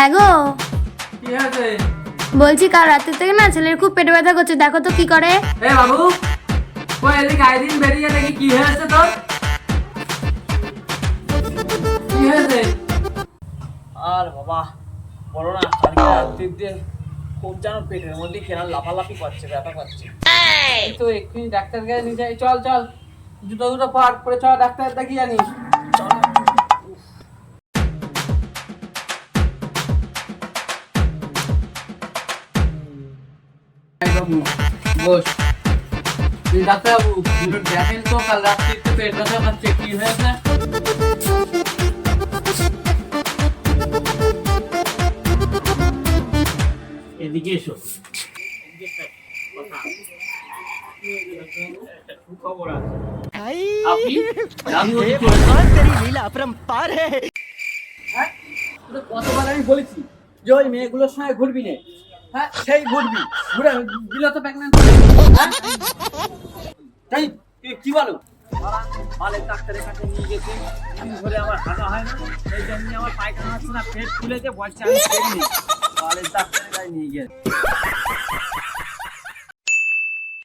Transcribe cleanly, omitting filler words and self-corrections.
হ্যাঁ গো, কি হয়েছে? বলছি কাল রাতের থেকে না ছেলের খুব পেটে ব্যথা করছে, দেখো তো কি করে। এ বাবু, ওই এদিকে আইদিন বেরিয়ে দেখি কি হয়েছে তোর। কি হয়েছে? আর বাবা বলো না, কালকে রাত্রির দিয়ে খুব যেন পেটের মধ্যে কেনা লাফালাফি করছে, ব্যথা করছে। এই তো এক্ষুনি ডাক্তার কাছে নিয়ে যাই, চল চল, জুতো দুটো পাট পরে চল ডাক্তার দেখিয়ে আনি। এই বাবু, বস। ডাক্তার বাবু, দেখেন তো কাল রাত্রিতে পেট ব্যথা করছে, কি হয়েছে? এদিকে এসো। খবর আছে আপনি আমি ওদিকে भगवान तेरी लीला अपरंपार है। হ্যাঁ, তোকে কতবার আমি বলেছি যে ওই মেয়েগুলোর সঙ্গে ঘুরবি না। হ্যাঁ, সেই ঘুরবি, ঘুরে দিল তো প্রেগন্যান্ট। হ্যাঁ, তাই কি বলো? মালের ডাক্তারের কাছে নিয়ে গেছি, আমি ধরে আমার হাঁটা হয় না, সেই জন্য আমার পায়খানা হচ্ছে না, পেট ফুলেছে, বলছে আমি পেট নেই। মালের ডাক্তারের কাছে নিয়ে গেছে।